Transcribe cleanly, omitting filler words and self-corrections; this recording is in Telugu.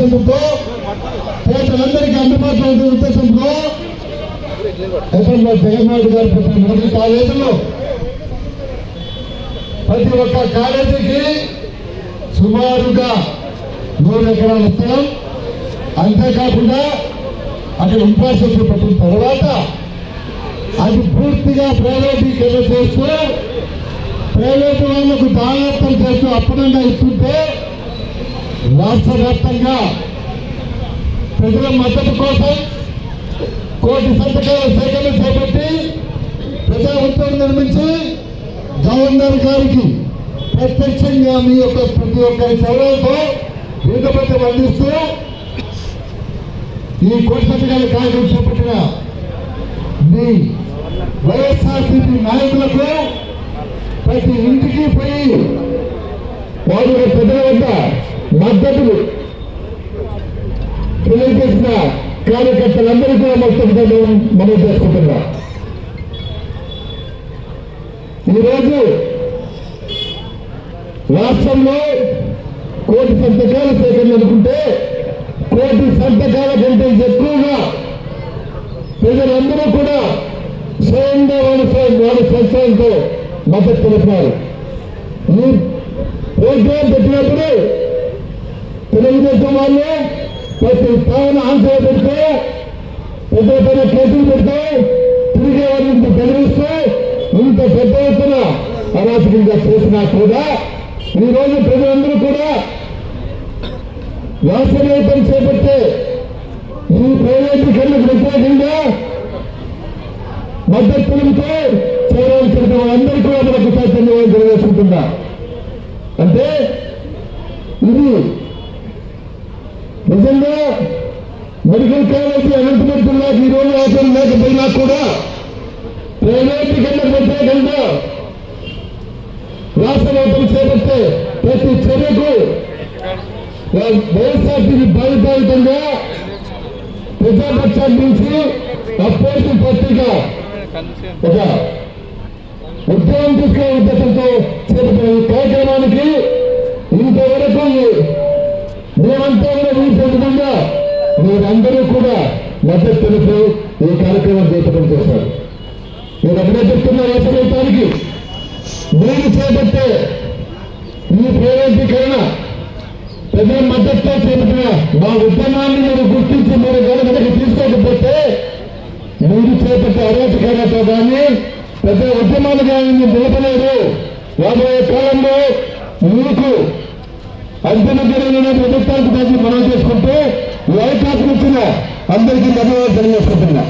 ఉద్దేశంతో పేదలందరికీ అందుబాటులో ఉండే ఉద్దేశంతో గతంలో జగన్మోహన్ గారు పెట్టిన మెడికల్ కాలేజీలో ప్రతి ఒక్క కాలేజీకి సుమారుగా 100 ఎకరాల స్థలం, అంతేకాకుండా అక్కడ ఇన్ఫ్రాస్ట్రక్చర్ పెట్టిన తర్వాత అది పూర్తిగా ప్రైవేటీకరణ చేస్తూ ప్రైవేటు వాళ్లకు దానార్థం చేస్తూ అప్పనంగా ఇస్తుంటే రాష్ట్ర వ్యాప్తంగా ప్రజల మద్దతు కోసం 1 కోటి సంతకాల సేకరణ చేపట్టి ప్రజా ఉత్తర్వులు నిర్మించి గవర్నర్ గారికి ప్రత్యక్షంగా మీ యొక్క ప్రతి ఒక్కరి చర్యలతో విధపత్రం అందిస్తూ ఈ 1 కోటి సంతకాల కార్యక్రమం చేపట్టిన మీ వైఎస్ఆర్సీపీ నాయకులకు ప్రతి ఇంటికి పోయి వారి ప్రజల వద్ద మద్దతులు తెలియజేసిన కార్యకర్తలందరూ కూడా మొత్తం మనం చేసుకుంటున్నాం. ఈరోజు రాష్ట్రంలో 1 కోటి సంతకాల సేకరణ అనుకుంటే 1 కోటి సంతకాల కంటే ఎక్కువగా ప్రజలందరూ కూడా స్వయంగా వాళ్ళ సంస్థలతో మద్దతు తెలిపారు. ఈ ప్రోగ్రాం పెట్టినప్పుడు తెలుగుదేశం వాళ్ళు ప్రతి తాను ఆంక్షలు పెడుతూ ప్రజల పైన కేసులు పెడుతూ తిరిగే వాళ్ళని బెదిరిస్తూ ఇంత పెద్ద ఎత్తున అరాచకంగా చేసినా కూడా ఈ రోజు ప్రజలందరూ కూడా రాష్ట్రవ్యాప్తం చేపట్టే ఈ ప్రైవేటీకరణకు వ్యతిరేకంగా మద్దతు తెలుపుతూ చేయాల్సిన వాళ్ళందరూ కూడా మరొకసారి ధన్యవాదాలు తెలియజేసుకుంటున్నా. అంటే ఇది నిజంగా మెడికల్ కాలేజీ అనంతపురం జిల్లాకు ఈ రోజు అవసరం లేకపోయినా కూడా ప్రైవేటీకరణకు వ్యతిరేకంగా రాష్ట్ర వ్యాప్తం చేపట్టే ప్రతి చర్యకు వైఎస్ఆర్సీపీ బాధితంగా ప్రజాపక్షాన్ని నుంచి అపోజిషన్ పార్టీగా ఒక ఉద్యమం తీసుకునే ఉద్దేశంతో చేపట్టిన ఈ కార్యక్రమానికి ఇంతవరకు మేమంతా కూడా వీసంగా మీరందరూ కూడా మద్దతు తెలుపు ఈ కార్యక్రమం చేపట్టడం చేశారు. మీరు అప్పుడే చెప్తున్న రాష్ట్రానికి మీరు చేపట్టే ఈ ప్రైవేటీకరణ ప్రజల మద్దతుతో చేపట్టిన మా ఉద్యమాన్ని మీరు గుర్తించి మీరు గవర్నమెంట్కి తీసుకోకపోతే మీరు చేపట్టే అరాచకాలతో కానీ ప్రజల ఉద్యమాలు కానీ మీరు నిలపలేరు. రాబోయే కాలంలో మీకు అంతిమ జరిగిన ప్రభుత్వానికి మనం చేసుకుంటూ ఈ అవకాశం ఇచ్చిన అందరికీ ధన్యవాదాలు తెలియజేసుకుంటున్నా.